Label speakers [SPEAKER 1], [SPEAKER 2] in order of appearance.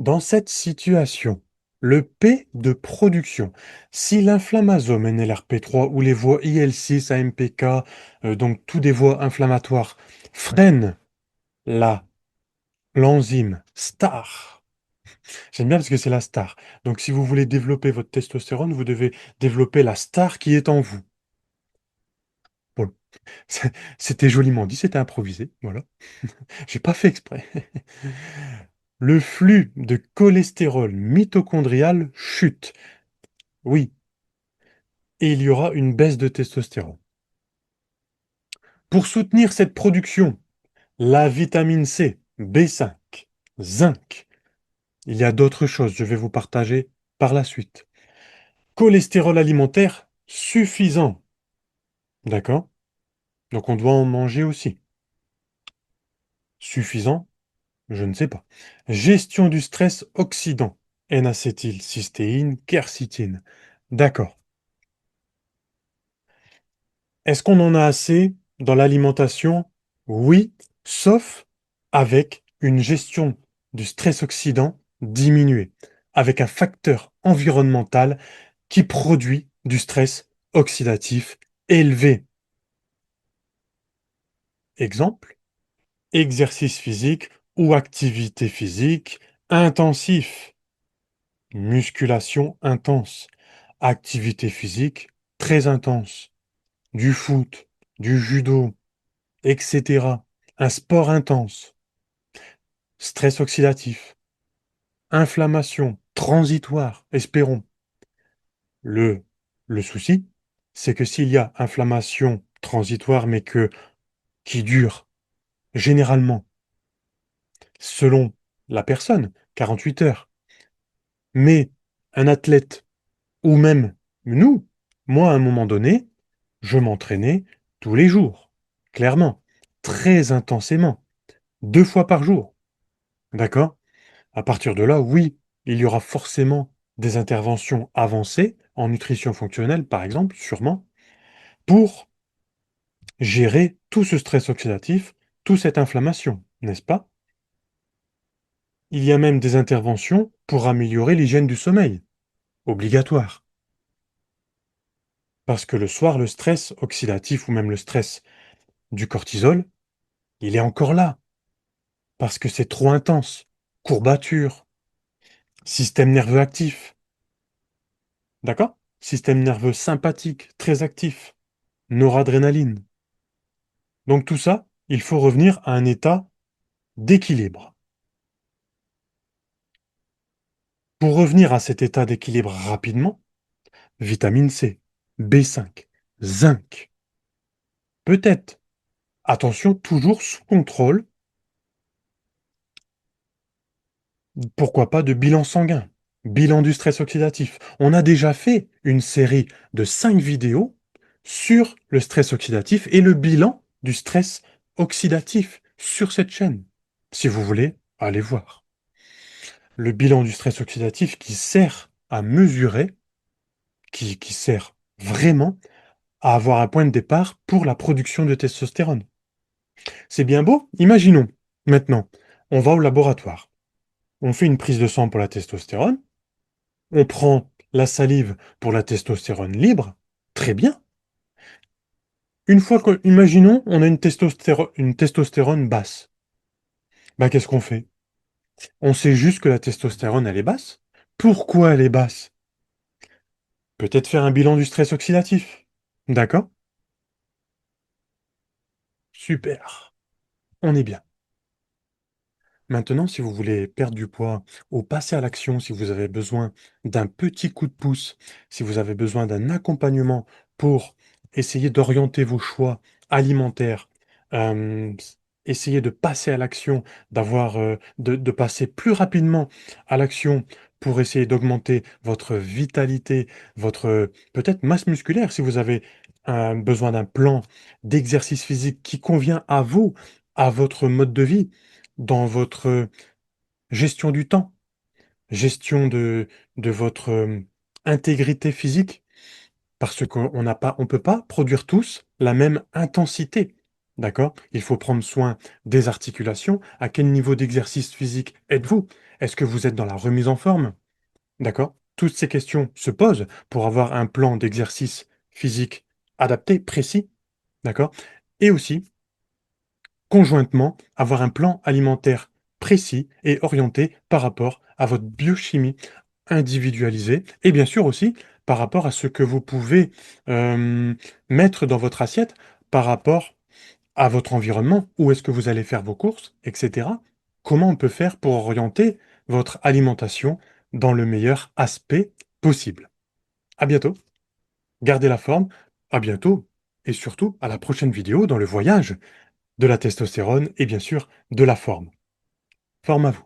[SPEAKER 1] Dans cette situation, le P de production, si l'inflammasome NLRP3 ou les voies IL6, AMPK, donc tous des voies inflammatoires, freinent la l'enzyme STAR. J'aime bien parce que c'est la star. Donc si vous voulez développer votre testostérone, vous devez développer la star qui est en vous. Bon, c'était joliment dit, c'était improvisé, voilà. J'ai pas fait exprès. Le flux de cholestérol mitochondrial chute. Oui, et il y aura une baisse de testostérone. Pour soutenir cette production, la vitamine C, B5, zinc, il y a d'autres choses, je vais vous partager par la suite. Cholestérol alimentaire suffisant, d'accord? Donc on doit en manger aussi. Suffisant, je ne sais pas. Gestion du stress oxydant, N-acétylcystéine, quercétine. D'accord. Est-ce qu'on en a assez dans l'alimentation? Oui, sauf avec une gestion du stress oxydant diminuée, avec un facteur environnemental qui produit du stress oxydatif élevé. Exemple, exercice physique ou activité physique intensif, musculation intense, activité physique très intense, du foot, du judo, etc. Un sport intense, stress oxydatif, inflammation transitoire, espérons. Le, le souci, c'est que s'il y a inflammation transitoire, mais qui dure généralement, selon la personne, 48 heures, mais un athlète, ou même nous, moi à un moment donné, je m'entraînais tous les jours, clairement, très intensément, 2 fois par jour. D'accord? À partir de là, oui, il y aura forcément des interventions avancées en nutrition fonctionnelle, par exemple, sûrement, pour gérer tout ce stress oxydatif, toute cette inflammation, n'est-ce pas? Il y a même des interventions pour améliorer l'hygiène du sommeil, obligatoire. Parce que le soir, le stress oxydatif ou même le stress du cortisol, il est encore là. Parce que c'est trop intense. Courbature, système nerveux actif, d'accord? Système nerveux sympathique, très actif, noradrénaline. Donc tout ça, il faut revenir à un état d'équilibre. Pour revenir à cet état d'équilibre rapidement, vitamine C, B5, zinc, peut-être, attention, toujours sous contrôle, pourquoi pas de bilan sanguin, bilan du stress oxydatif. On a déjà fait une série de 5 vidéos sur le stress oxydatif et le bilan du stress oxydatif sur cette chaîne. Si vous voulez, allez voir. Le bilan du stress oxydatif qui sert à mesurer, qui sert vraiment à avoir un point de départ pour la production de testostérone. C'est bien beau? Imaginons, maintenant, on va au laboratoire, on fait une prise de sang pour la testostérone, on prend la salive pour la testostérone libre, très bien. Une fois que, imaginons, on a une testostérone basse, bah, qu'est-ce qu'on fait? On sait juste que la testostérone, elle est basse. Pourquoi elle est basse? Peut-être faire un bilan du stress oxydatif. D'accord? Super. On est bien. Maintenant, si vous voulez perdre du poids ou passer à l'action, si vous avez besoin d'un petit coup de pouce, si vous avez besoin d'un accompagnement pour essayer d'orienter vos choix alimentaires, euh, essayer de passer à l'action, de passer plus rapidement à l'action pour essayer d'augmenter votre vitalité, votre peut-être masse musculaire, si vous avez besoin d'un plan d'exercice physique qui convient à vous, à votre mode de vie dans votre gestion du temps, gestion de votre intégrité physique, parce qu'on n'a pas, on peut pas produire tous la même intensité D'accord? Il faut prendre soin des articulations. À quel niveau d'exercice physique êtes-vous? Est-ce que vous êtes dans la remise en forme? D'accord? Toutes ces questions se posent pour avoir un plan d'exercice physique adapté, précis. D'accord? Et aussi, conjointement, avoir un plan alimentaire précis et orienté par rapport à votre biochimie individualisée et bien sûr aussi par rapport à ce que vous pouvez mettre dans votre assiette par rapport à votre environnement, où est-ce que vous allez faire vos courses, etc. Comment on peut faire pour orienter votre alimentation dans le meilleur aspect possible. À bientôt, gardez la forme, à bientôt, et surtout à la prochaine vidéo dans le voyage de la testostérone et bien sûr de la forme. Forme à vous.